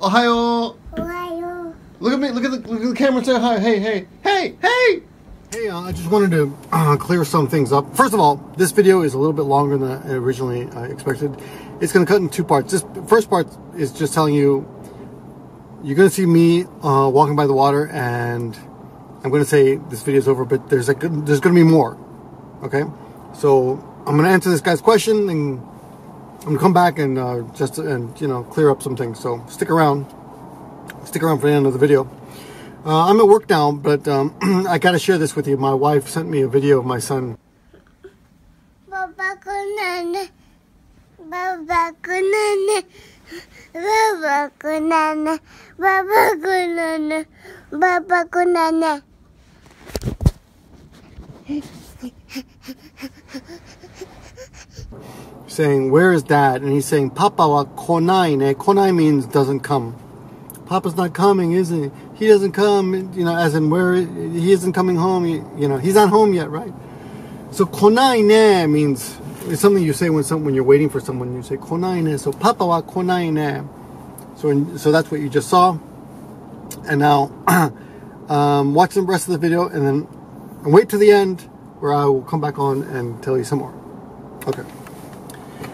Ohayo. Ohayo. Look at me. Look at the camera and say hi. Hey, hey, hey, hey. Hey, I just wanted to clear some things up. First of all, this video is a little bit longer than I originally expected. It's going to cut in two parts. This first part is just telling you, you're going to see me walking by the water, and I'm going to say this video is over, but there's going to be more. Okay? So I'm going to answer this guy's question, and I'm going to come back and clear up some things. So stick around. Stick around for the end of the video. I'm at work now, but I gotta share this with you. My wife sent me a video of my son. Baba kunana. Baba kunana. Baba kunana. Baba kunana. Baba kunana. Saying, where is Dad? And he's saying, Papa wa konai ne. Konai means doesn't come. Papa's not coming, isn't he? He doesn't come, as in where he isn't coming home. He's not home yet, right? So konai ne means it's something you say when you're waiting for someone. You say konai ne. So Papa wa konai ne. So that's what you just saw. And now watch the rest of the video, and then wait to the end where I will come back on and tell you some more. Okay.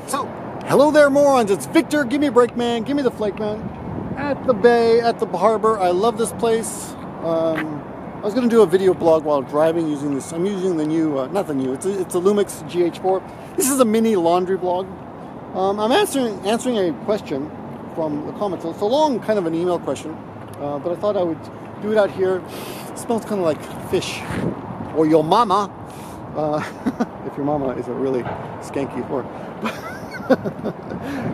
So hello there, morons. It's Victor. Give me a break, man. Give me the flake, man. At the bay, at the harbor. I love this place. I was going to do a video blog while driving using this. I'm using the new, not the new, it's a Lumix GH4. This is a mini laundry vlog. I'm answering a question from the comments. It's a long kind of an email question, but I thought I would do it out here. It smells kind of like fish. Or your mama, if your mama is a really skanky whore.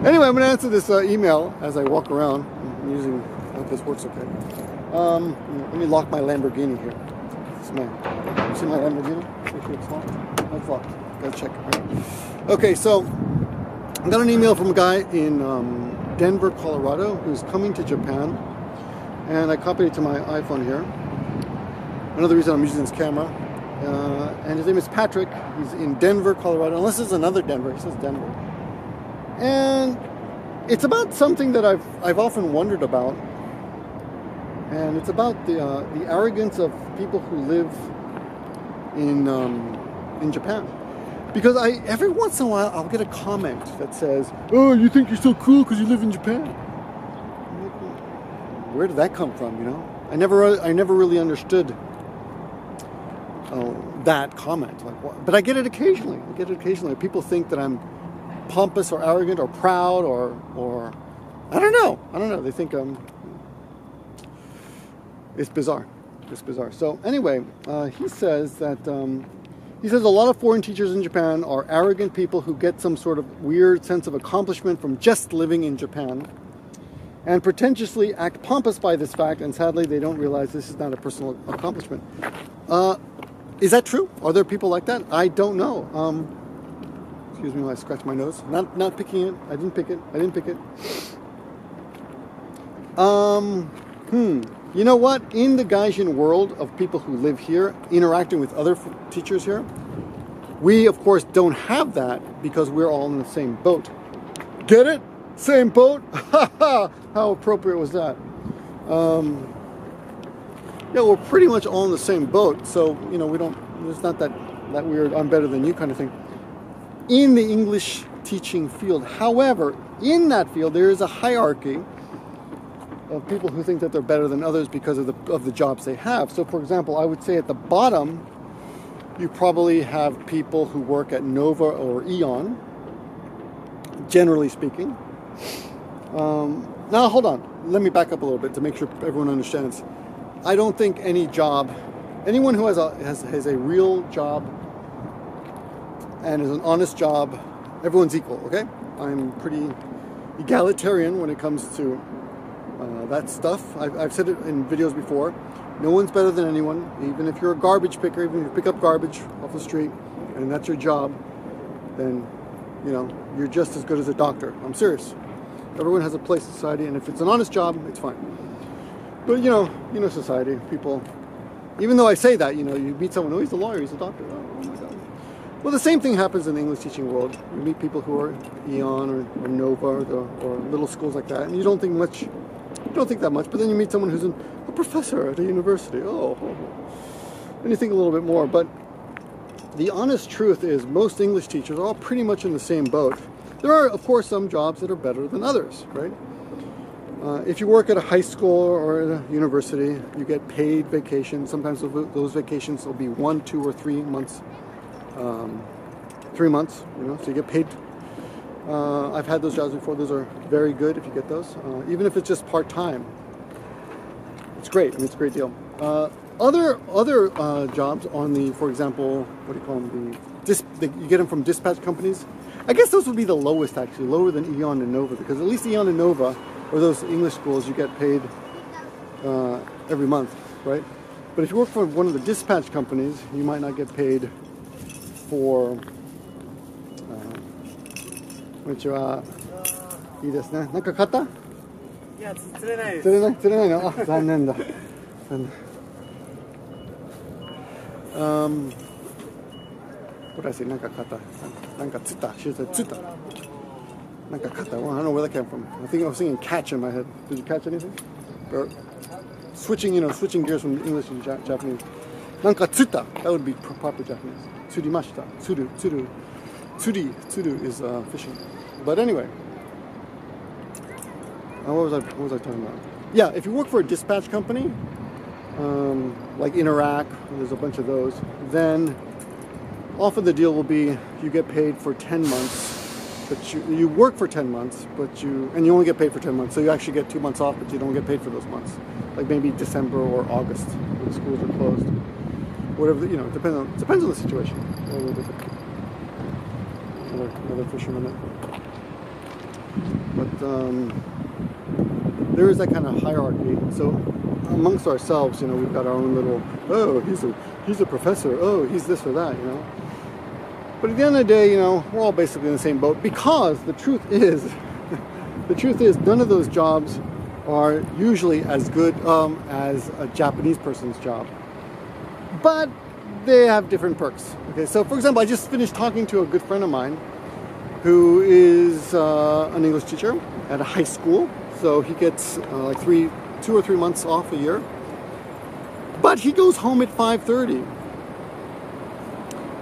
Anyway, I'm going to answer this email as I walk around. I'm using, I hope this works okay. Let me lock my Lamborghini here. You see my Lamborghini? Make sure it's locked. That's locked. Gotta check it. Right? Okay, so I got an email from a guy in Denver, Colorado, who's coming to Japan. And I copied it to my iPhone here. Another reason I'm using this camera. And his name is Patrick. He's in Denver, Colorado. Unless there's another Denver. He says Denver. And it's about something that I've often wondered about, and it's about the arrogance of people who live in Japan. Because every once in a while I'll get a comment that says, "Oh, you think you're so cool because you live in Japan?" Where did that come from? I never really understood that comment. But I get it occasionally. People think that I'm pompous or arrogant or proud or I don't know. They think it's bizarre. So anyway, he says that a lot of foreign teachers in Japan are arrogant people who get some sort of weird sense of accomplishment from just living in Japan, and pretentiously act pompous by this fact, and sadly they don't realize this is not a personal accomplishment. Is that true? Are there people like that? I don't know. Excuse me when I scratch my nose. Not picking it. I didn't pick it. You know what? In the Gaijin world of people who live here, interacting with other teachers here, we of course don't have that because we're all in the same boat. Get it? Same boat? How appropriate was that? Yeah, we're pretty much all in the same boat. So, we don't, it's not that weird, I'm better than you kind of thing. In the English teaching field, however, in that field there is a hierarchy of people who think that they're better than others because of the jobs they have. So, for example, I would say at the bottom, you probably have people who work at Nova or Eon, generally speaking. Now, hold on. Let me back up a little bit to make sure everyone understands. I don't think anyone who has a real job and is an honest job, everyone's equal, okay? I'm pretty egalitarian when it comes to that stuff. I've said it in videos before. No one's better than anyone. Even if you're a garbage picker, even if you pick up garbage off the street and that's your job, then, you're just as good as a doctor. I'm serious. Everyone has a place in society, and if it's an honest job, it's fine. But, society, people, even though I say that, you meet someone, oh, he's a lawyer, he's a doctor. Oh my God. Well, the same thing happens in the English teaching world. You meet people who are Eon or Nova or little schools like that, and you don't think much don't think that much, but then you meet someone who's a professor at a university. And you think a little bit more. But the honest truth is most English teachers are all pretty much in the same boat. There are, of course, some jobs that are better than others, right? If you work at a high school or at a university, you get paid vacation. Sometimes those vacations will be 1, 2, or 3 months. 3 months, so you get paid. I've had those jobs before. Those are very good if you get those. Even if it's just part-time. It's great. I mean, it's a great deal. Other jobs on the, for example, what do you call them? You get them from dispatch companies. I guess those would be the lowest, actually, lower than Eon and Nova, because at least Eon and Nova, or those English schools, you get paid every month, right? But if you work for one of the dispatch companies, you might not get paid for. こんにちは。いいですね。なんか買った？いや、釣れないです。釣れないの？あ、残念だ。残念。What did I say? なんか買った。なんか釣った。She said 釣った。なんか買った。Well, I don't know where that came from. I was thinking catch in my head. Did you catch anything? Or switching gears from English to Japanese. なんか釣った。That would be proper Japanese. 釣りました。釣る。Tsuru is fishing. But anyway, what was I talking about? Yeah, if you work for a dispatch company, like Interac, there's a bunch of those, then often the deal will be you get paid for 10 months, but you work for 10 months, and you only get paid for 10 months, so you actually get 2 months off, but you don't get paid for those months. Like maybe December or August when schools are closed. Whatever, depends on the situation. A little different. Another fisherman. But there is that kind of hierarchy. So amongst ourselves, we've got our own little, he's a professor, he's this or that, But at the end of the day, we're all basically in the same boat, because the truth is none of those jobs are usually as good as a Japanese person's job. But they have different perks. Okay, so for example, I just finished talking to a good friend of mine who is an English teacher at a high school. So he gets like 2 or 3 months off a year. But he goes home at 5:30.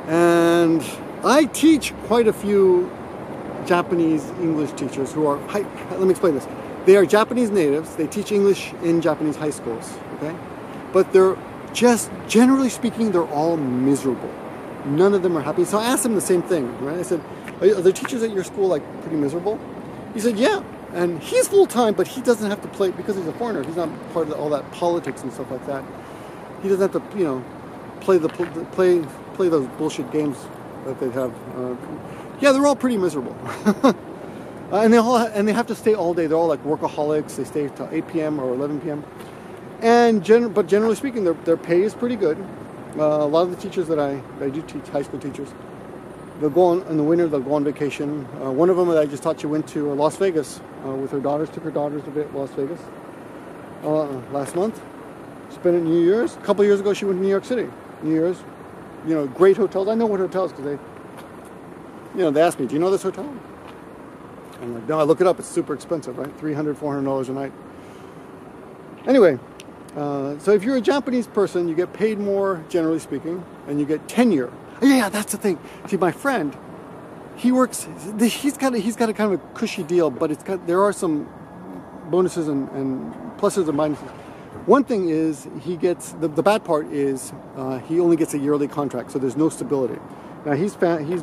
And I teach quite a few Japanese English teachers who are, let me explain this. They are Japanese natives. They teach English in Japanese high schools, okay? But they're just, generally speaking, they're all miserable. None of them are happy. So I asked him the same thing, right? I said, are the teachers at your school like pretty miserable? He said, yeah. And he's full-time, but he doesn't have to play, because he's a foreigner, he's not part of all that politics and stuff like that. He doesn't have to, play those bullshit games that they have. Yeah, they're all pretty miserable. And they have to stay all day. They're all like workaholics. They stay till 8 p.m. or 11 p.m. But generally speaking, their pay is pretty good. A lot of the teachers that I do teach, high school teachers, they'll go on in the winter. They'll go on vacation. One of them that I just taught you went to Las Vegas with her daughters. Took her daughters to Las Vegas last month. Spent it New Year's. A couple of years ago, she went to New York City. New Year's, great hotels. I know what hotels, because they asked me, do you know this hotel? I'm like, no, I look it up. It's super expensive, right? $300, $400 a night. Anyway, so if you're a Japanese person, you get paid more, generally speaking, and you get tenure. Yeah, that's the thing. See, my friend, he works. He's got a kind of a cushy deal, but there are some bonuses and pluses and minuses. One thing is he gets the bad part is he only gets a yearly contract, so there's no stability. Now he's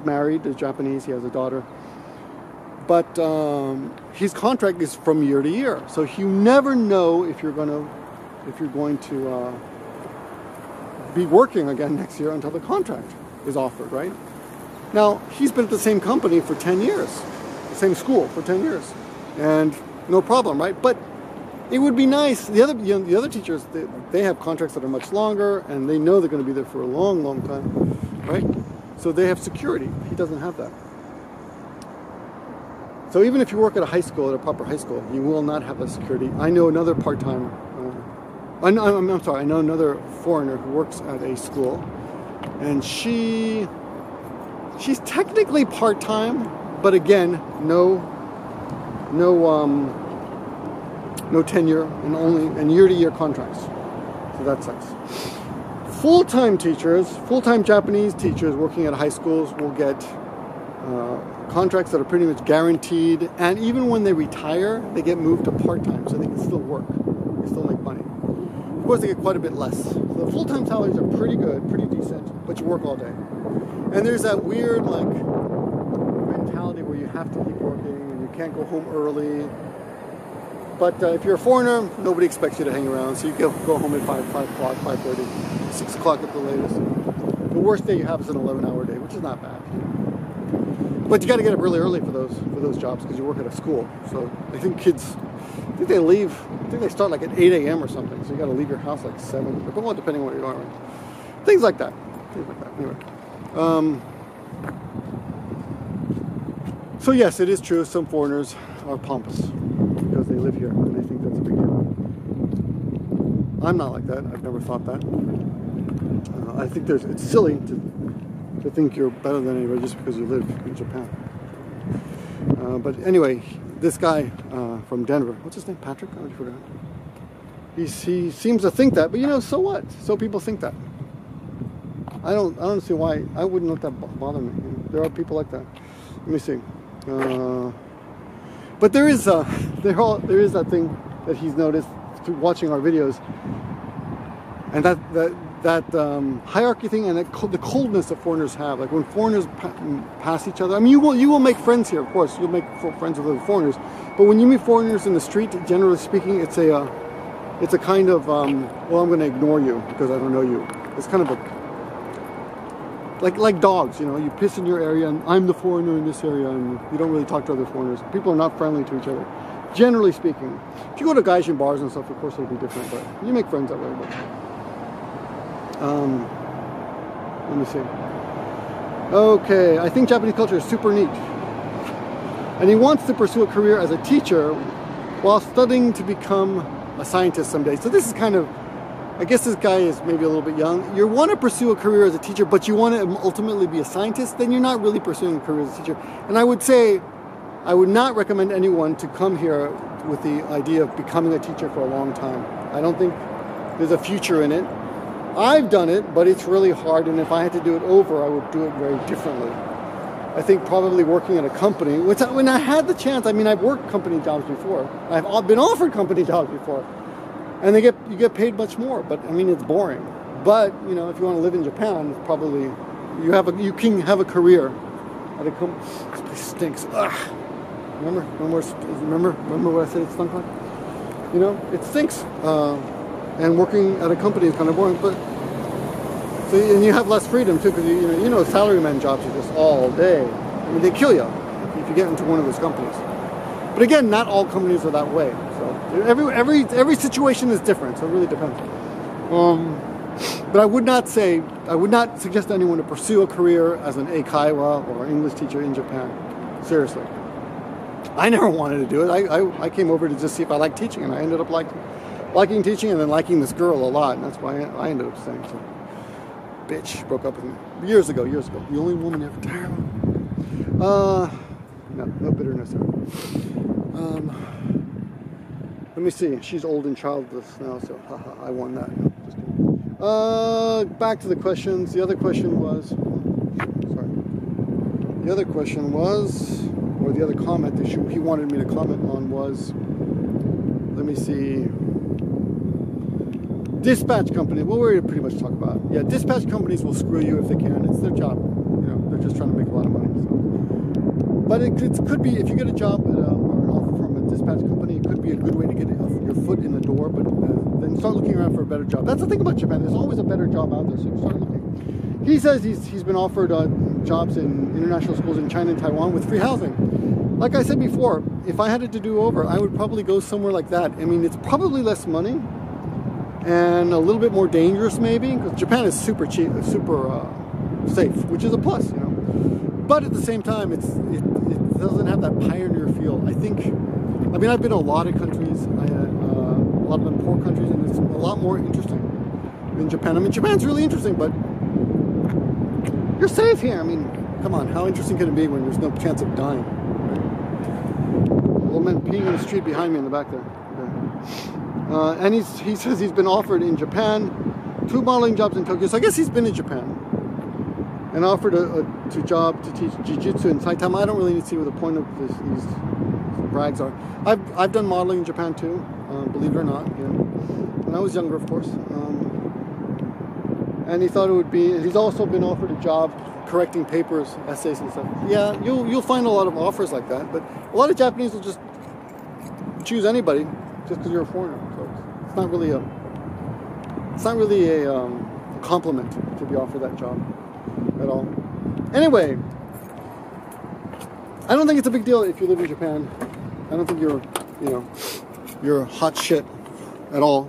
married, he's Japanese, he has a daughter, but his contract is from year to year, so you never know if you're going to be working again next year until the contract is offered, right? Now he's been at the same company for 10 years, the same school for 10 years, and no problem, right? But it would be nice. The other teachers, they have contracts that are much longer, and they know they're going to be there for a long, long time, right? So they have security. He doesn't have that. So even if you work at a high school, at a proper high school, you will not have that security. I know another part-time. I know another foreigner who works at a school, and she's technically part-time, but again, no no tenure, and year-to-year contracts. So that sucks. Full-time teachers, full-time Japanese teachers working at high schools will get contracts that are pretty much guaranteed, and even when they retire, they get moved to part-time, so they can still work, they still make money. Of course, they get quite a bit less. So the full-time salaries are pretty good, pretty decent, but you work all day. And there's that weird, like, mentality where you have to keep working and you can't go home early. But if you're a foreigner, nobody expects you to hang around, so you can go home at 5 o'clock, 5:30, 6 o'clock at the latest. The worst day you have is an 11-hour day, which is not bad. But you got to get up really early for those jobs because you work at a school. So I think kids, they leave. I think they start like at 8 a.m. or something. So you got to leave your house like 7, well, depending on what you're doing. Things like that. Anyway. So yes, it is true. Some foreigners are pompous because they live here and they think that's a big deal. I'm not like that. I've never thought that. I think it's silly to think you're better than anybody just because you live in Japan. But anyway, this guy from Denver, what's his name? Patrick? I already forgot. He seems to think that, but you know, so what? So people think that. I don't see why. I wouldn't let that bother me. You know, there are people like that. Let me see. But there is that thing that he's noticed through watching our videos, and that hierarchy thing, and the coldness that foreigners have. Like when foreigners pass each other. I mean, you will make friends here, of course. You'll make friends with other foreigners. But when you meet foreigners in the street, generally speaking, it's a kind of well, I'm going to ignore you because I don't know you. It's kind of a like dogs, you know. You piss in your area, and I'm the foreigner in this area, and you don't really talk to other foreigners. People are not friendly to each other, generally speaking. If you go to gaijin bars and stuff, of course it'll be different, but you make friends that way. But let me see. Okay, I think Japanese culture is super neat. And he wants to pursue a career as a teacher while studying to become a scientist someday. So this is kind of, I guess this guy is maybe a little bit young. You want to pursue a career as a teacher, but you want to ultimately be a scientist, then you're not really pursuing a career as a teacher. And I would say, I would not recommend anyone to come here with the idea of becoming a teacher for a long time. I don't think there's a future in it. I've done it, but it's really hard, and if I had to do it over, I would do it very differently. I think probably working at a company, when I had the chance, I mean, I've worked company jobs before. I've been offered company jobs before. And you get paid much more, but I mean, it's boring. But, you know, if you want to live in Japan, it's probably, you can have a career at a company. This place stinks. Ugh. Remember what I said it stunk like? You know, it stinks. And working at a company is kind of boring, but so, and you have less freedom too, because you know salaryman jobs are just all day. I mean, they kill you if you get into one of those companies. But again, not all companies are that way. So every situation is different. So it really depends. But I would not suggest to anyone to pursue a career as an eikaiwa or English teacher in Japan. Seriously, I never wanted to do it. I came over to just see if I liked teaching, and I ended up liking teaching and then liking this girl a lot, and that's why I ended up staying. So, bitch broke up with me years ago. The only woman ever terrible. No bitterness there. Let me see. She's old and childless now, so haha, I won that. No, just kidding. Back to the questions. The other question was, or the other comment that he wanted me to comment on was, let me see. Dispatch companies, well, we're pretty much talk about. Yeah, dispatch companies will screw you if they can. It's their job. You know, they're just trying to make a lot of money. So. But it could be, if you get a job or an offer from a dispatch company, it could be a good way to get your foot in the door, but then start looking around for a better job. That's the thing about Japan. There's always a better job out there, so you start looking. He says he's been offered jobs in international schools in China and Taiwan with free housing. Like I said before, if I had it to do over, I would probably go somewhere like that. I mean, it's probably less money and a little bit more dangerous maybe, because Japan is super cheap, super safe, which is a plus, you know. But at the same time, it doesn't have that pioneer feel. I mean, I've been to a lot of countries, a lot of them poor countries, and it's a lot more interesting than Japan. I mean, Japan's really interesting, but you're safe here. I mean, come on, how interesting can it be when there's no chance of dying? Right? Old man peeing in the street behind me in the back there. Okay. And he says he's been offered in Japan 2 modeling jobs in Tokyo. So I guess he's been in Japan. And offered a job to teach Jiu Jitsu in Saitama. I don't really see what the point of these brags are. I've done modeling in Japan too, believe it or not. You know, when I was younger, of course. And he thought it would be. He's also been offered a job correcting papers, essays, and stuff. Yeah, you'll find a lot of offers like that. But a lot of Japanese will just choose anybody just because you're a foreigner. So it's not really a compliment to be offered that job at all. Anyway, I don't think it's a big deal if you live in Japan. I don't think you're hot shit at all.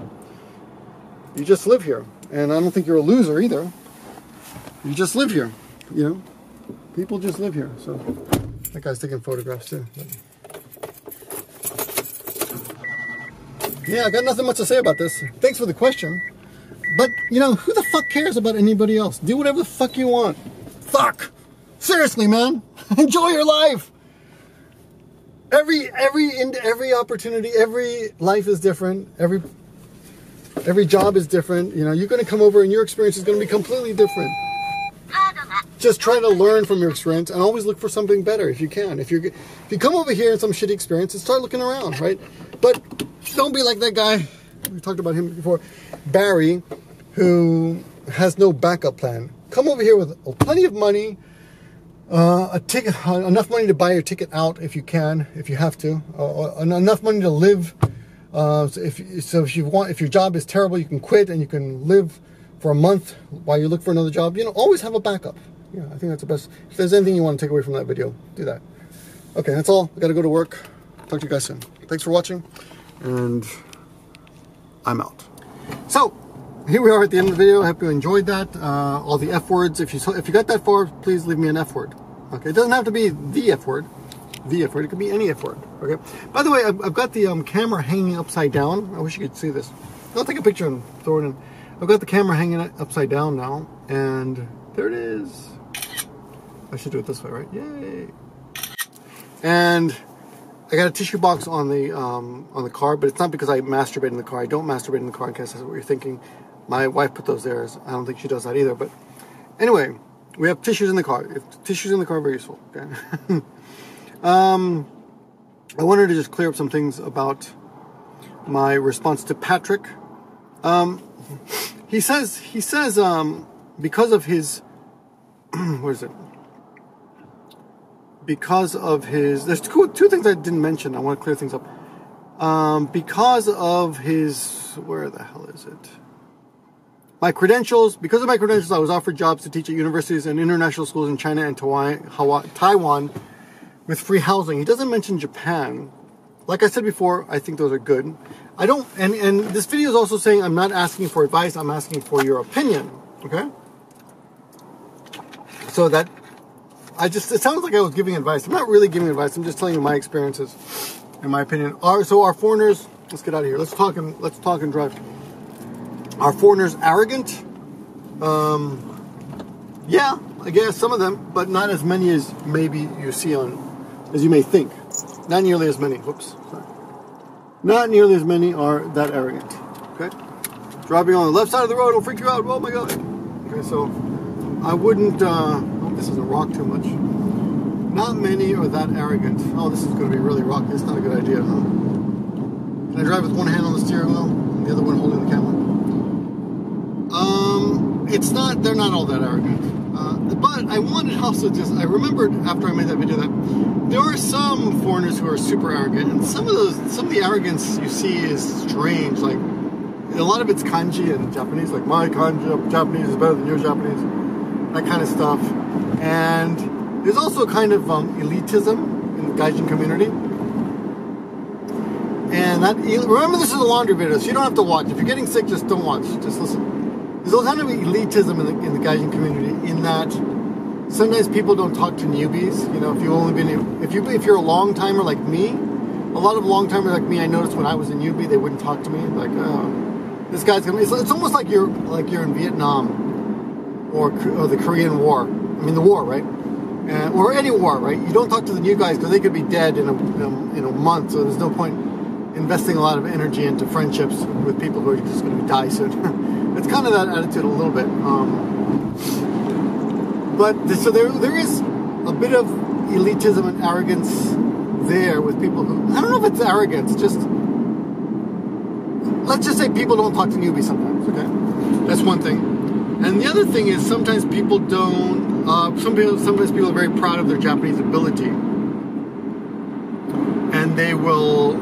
You just live here. And I don't think you're a loser either. You just live here, you know? People just live here. So that guy's taking photographs too. Yeah, I got nothing much to say about this. Thanks for the question. But, you know, who the fuck cares about anybody else? Do whatever the fuck you want. Fuck! Seriously, man. Enjoy your life. Every opportunity, every life is different. Every job is different. You know, you're going to come over and your experience is going to be completely different. Just try to learn from your experience and always look for something better if you can. If you come over here in some shitty experience and start looking around, right? But don't be like that guy. We talked about him before, Barry, who has no backup plan. Come over here with plenty of money, a ticket, enough money to buy your ticket out if you can, if you have to, enough money to live. So if your job is terrible, you can quit and you can live for a month while you look for another job. You know, always have a backup. Yeah, I think that's the best. If there's anything you want to take away from that video, do that. Okay, that's all. I got to go to work. Talk to you guys soon. Thanks for watching, and I'm out. So here we are at the end of the video. I hope you enjoyed that. All the F words. If you got that far, please leave me an F word. Okay, it doesn't have to be the F word. The F word. It could be any F word. Okay. By the way, I've got the camera hanging upside down. I wish you could see this. I'll take a picture and throw it in. I've got the camera hanging upside down now, and there it is. I should do it this way, right? Yay! And I got a tissue box on the car, but it's not because I masturbate in the car. I don't masturbate in the car, in case that's what you're thinking. My wife put those there. I don't think she does that either. But anyway, we have tissues in the car. Tissues in the car are very useful. Okay. I wanted to just clear up some things about my response to Patrick. He says because of his what is it? Because of his, there's two things I didn't mention. I want to clear things up. Because of his, where the hell is it? My credentials. Because of my credentials, I was offered jobs to teach at universities and international schools in China and Taiwan with free housing. He doesn't mention Japan. Like I said before, I think those are good. I don't, and this video is also saying I'm not asking for advice. I'm asking for your opinion. Okay? So that, it sounds like I was giving advice. I'm not really giving advice. I'm just telling you my experiences and my opinion. So our foreigners, let's get out of here. Let's talk and drive. Are foreigners arrogant? Yeah, I guess some of them, but not as many as maybe you see as you may think. Not nearly as many. Whoops. Sorry. Not nearly as many are that arrogant. Okay? Driving on the left side of the road will freak you out. Oh my God. Okay, so I wouldn't, hope this doesn't rock too much. Not many are that arrogant. Oh, this is going to be really rocky. It's not a good idea, huh? Can I drive with one hand on the steering wheel and the other one holding the camera? They're not all that arrogant. But I wanted also I remembered after I made that video that there are some foreigners who are super arrogant, and some of the arrogance you see is strange. Like, a lot of it's kanji and Japanese, like my kanji of Japanese is better than your Japanese, that kind of stuff. And there's also kind of elitism in the Gaijin community. And remember, this is a laundry video, so you don't have to watch. If you're getting sick, just don't watch. Just listen. There's all kind of elitism in the Gaijin community, in that sometimes people don't talk to newbies. You know, if you're a long timer like me, a lot of long timers like me, I noticed when I was a newbie, they wouldn't talk to me. Like, oh, this guy's gonna. It's almost like you're in Vietnam or the Korean War. I mean, the war, right? Or any war, right? You don't talk to the new guys because they could be dead in a month, so there's no point investing a lot of energy into friendships with people who are just going to die soon. It's kind of that attitude a little bit. So there is a bit of elitism and arrogance there with people who, I don't know if it's arrogance, just, let's just say people don't talk to newbies sometimes, okay? That's one thing. And the other thing is sometimes people don't, sometimes people are very proud of their Japanese ability. And they will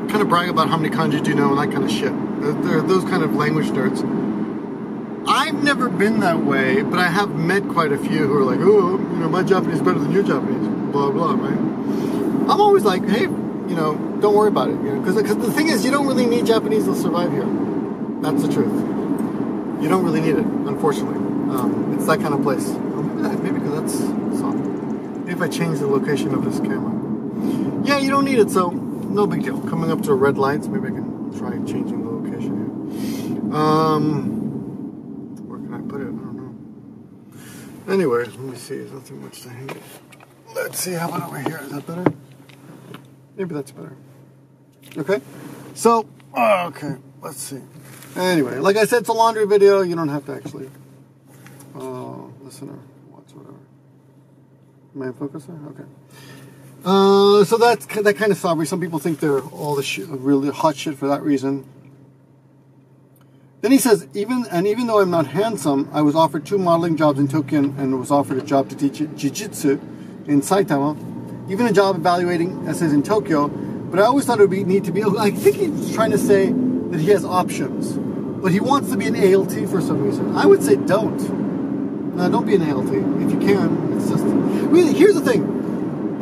kind of brag about how many kanji do you know and that kind of shit. They're those kind of language nerds. I've never been that way, but I have met quite a few who are like, oh, you know, my Japanese is better than your Japanese, blah, blah, right? I'm always like, hey, you know, don't worry about it, you know, because the thing is, you don't really need Japanese to survive here. That's the truth. You don't really need it, unfortunately. It's that kind of place. Maybe because that's something. Maybe if I change the location of this camera. Yeah, you don't need it, so no big deal. Coming up to a red light, so maybe I can try changing the location here. Where can I put it? I don't know. Anyway, let me see. There's nothing much to hang it. Let's see. How about over here? Is that better? Maybe that's better. Okay. So, okay. Let's see. Anyway, like I said, it's a laundry video. You don't have to actually listen or watch whatever. Am I in focus there? Okay. So that's that kind of salary. Some people think they're all the really hot shit for that reason. Then he says, even though I'm not handsome, I was offered 2 modeling jobs in Tokyo and was offered a job to teach Jiu Jitsu in Saitama. Even a job evaluating essays in Tokyo. But I always thought it would need to be. I think he's trying to say that he has options, but he wants to be an ALT for some reason. I would say don't. No, don't be an ALT if you can. It's just really. Here's the thing.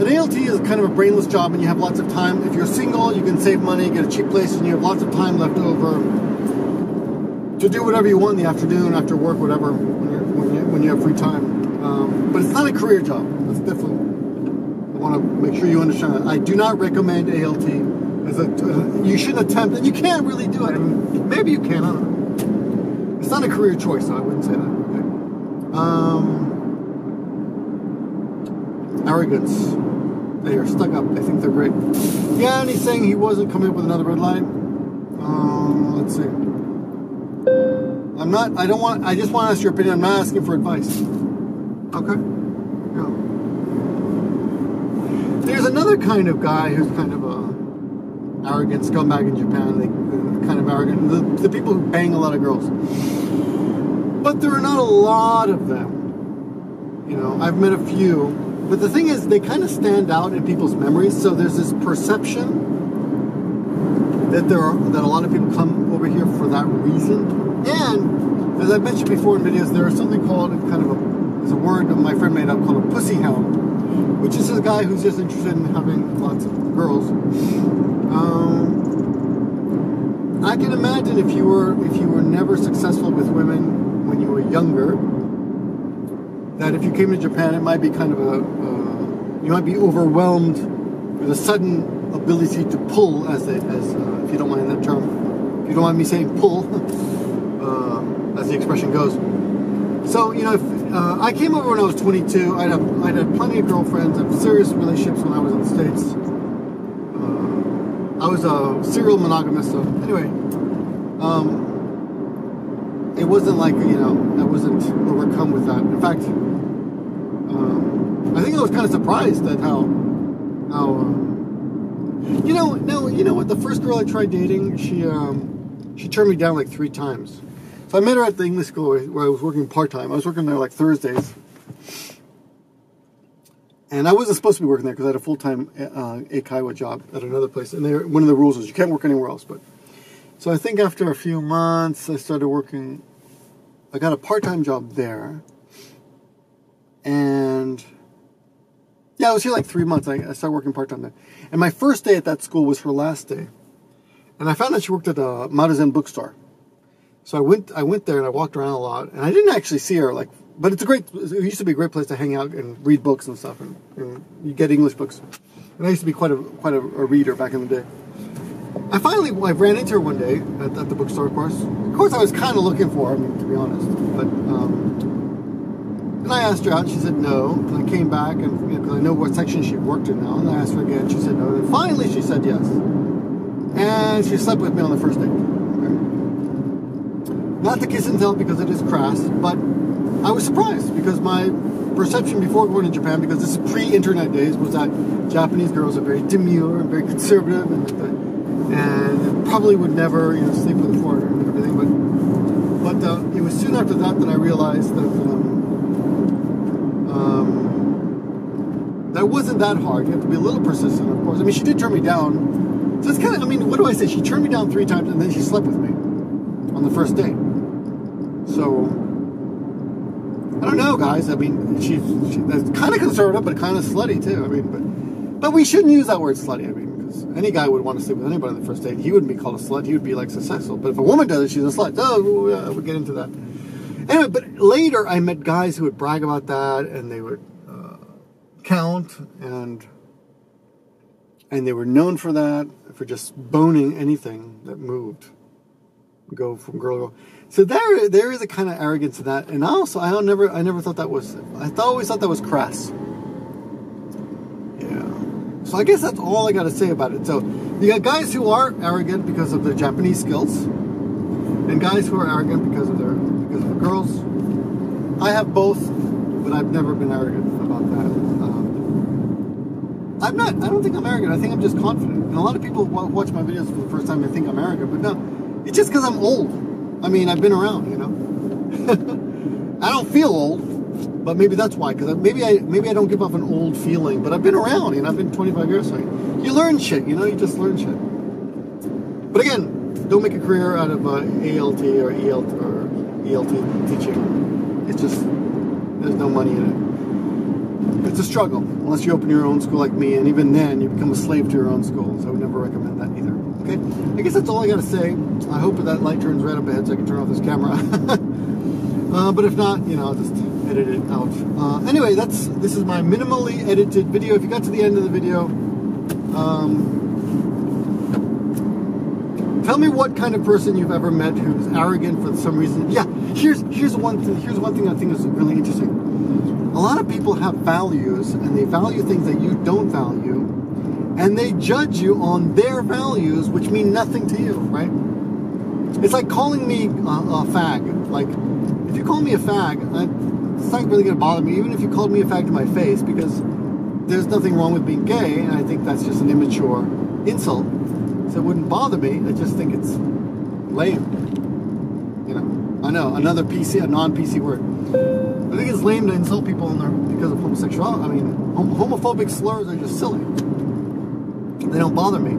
An ALT is kind of a brainless job, and you have lots of time. If you're single, you can save money, get a cheap place, and you have lots of time left over to do whatever you want in the afternoon, after work, whatever, when you have free time. But it's not a career job. That's different. I want to make sure you understand that. I do not recommend ALT as you shouldn't attempt, and you can't really do it. I mean, maybe you can. I don't know. It's not a career choice, so I wouldn't say that. Okay. Arrogance. They are stuck up. They think they're great. Yeah, and he's saying he wasn't coming up with another red line. Let's see. I just want to ask your opinion. I'm not asking for advice. Okay? Yeah. There's another kind of guy who's kind of a arrogant scumbag in Japan. They kind of arrogant. The people who bang a lot of girls. But there are not a lot of them. You know, I've met a few. But the thing is, they kind of stand out in people's memories. So there's this perception that that a lot of people come over here for that reason. And as I've mentioned before in videos, there is something called there's a word that my friend made up called a pussy hound, which is a guy who's just interested in having lots of girls. I can imagine if you were never successful with women when you were younger, that if you came to Japan, it might be kind of you might be overwhelmed with a sudden ability to pull, if you don't mind that term, if you don't mind me saying pull, as the expression goes. So, you know, if I came over when I was 22, I'd had plenty of girlfriends, and serious relationships when I was in the States. I was a serial monogamist, so anyway, it wasn't like, you know, I wasn't overcome with that. In fact, I think I was kind of surprised at how you know what, the first girl I tried dating, she turned me down like 3 times. So I met her at the English school where I was working part-time. I was working there like Thursdays. And I wasn't supposed to be working there because I had a full-time eikaiwa job at another place. And one of the rules is you can't work anywhere else. But so I think after a few months, I started working. I got a part-time job there. And yeah, I was here like 3 months. I started working part-time there. And my first day at that school was her last day. And I found that she worked at a Maruzen bookstore. So I went there and I walked around a lot. And I didn't actually see her, but it used to be a great place to hang out and read books and stuff. And you get English books. And I used to be quite a reader back in the day. I ran into her one day at the bookstore, of course. Of course, I was kind of looking for her, to be honest. But, and I asked her out, and she said no. And I came back, and because I know what section she worked in now, and I asked her again, she said no. And finally, she said yes. And she slept with me on the first date. Okay. Not the kiss and tell because it is crass, but I was surprised because my perception before going to Japan, because this is pre-internet days, was that Japanese girls are very demure and very conservative and probably would never, sleep with a foreigner and everything. But it was soon after that I realized that that wasn't that hard. You have to be a little persistent, of course. I mean, she did turn me down. So it's kind of, I mean, what do I say? She turned me down 3 times and then she slept with me on the first date. So, I don't know, guys. I mean, she's kind of conservative, but kind of slutty, too. I mean, but we shouldn't use that word slutty. I mean, because any guy would want to sleep with anybody on the first date. He wouldn't be called a slut. He would be, like, successful. But if a woman does it, she's a slut. Oh, we'll get into that. Anyway, but later I met guys who would brag about that, and they would count, and they were known for that, for just boning anything that moved. Go from girl to girl. So there is a kind of arrogance to that, and also I never thought that was. Always thought that was crass. Yeah. So I guess that's all I got to say about it. So you got guys who are arrogant because of their Japanese skills, and guys who are arrogant because of the girls. I have both, but I've never been arrogant about that. I don't think I'm arrogant. I think I'm just confident. And a lot of people watch my videos for the first time and think I'm arrogant, but no, it's just because I'm old. I mean, I've been around, I don't feel old, but maybe that's why. Because maybe I don't give off an old feeling, but I've been around. I've been 25 years. So you learn shit. You just learn shit. But again, don't make a career out of ALT or ELT teaching. It's just there's no money in it. It's a struggle, unless you open your own school like me, and even then, you become a slave to your own school, so I would never recommend that either, okay? I guess that's all I got to say. I hope that light turns red up ahead so I can turn off this camera. But if not, I'll just edit it out. Anyway, this is my minimally edited video. If you got to the end of the video, tell me what kind of person you've ever met who's arrogant for some reason. Yeah, here's one thing I think is really interesting. A lot of people have values, and they value things that you don't value, and they judge you on their values, which mean nothing to you, right? It's like calling me a fag. Like, if you call me a fag, it's not really going to bother me, even if you called me a fag to my face, because there's nothing wrong with being gay, and I think that's just an immature insult. So it wouldn't bother me. I just think it's lame. I know, another PC, a non-PC word. I think it's lame to insult people because of homosexuality. I mean, homophobic slurs are just silly. They don't bother me.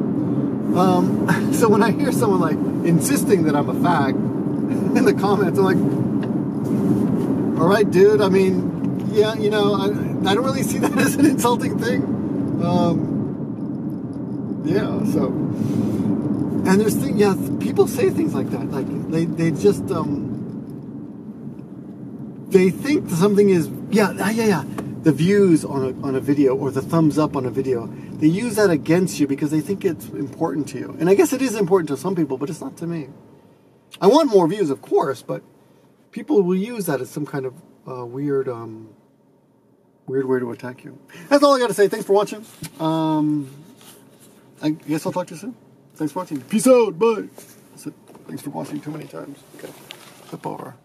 So when I hear someone like insisting that I'm a fag in the comments, I'm like, all right, dude. I mean, yeah, I don't really see that as an insulting thing. Yeah. So, and there's people say things like that. Like they just they think something is the views on a video or the thumbs up on a video. They use that against you because they think it's important to you. And I guess it is important to some people, but it's not to me. I want more views, of course, but people will use that as some kind of weird way to attack you. That's all I got to say. Thanks for watching. I guess I'll talk to you soon. Thanks for watching. Peace out. Bye. That's it. Thanks for watching too many times. Okay. Flip over.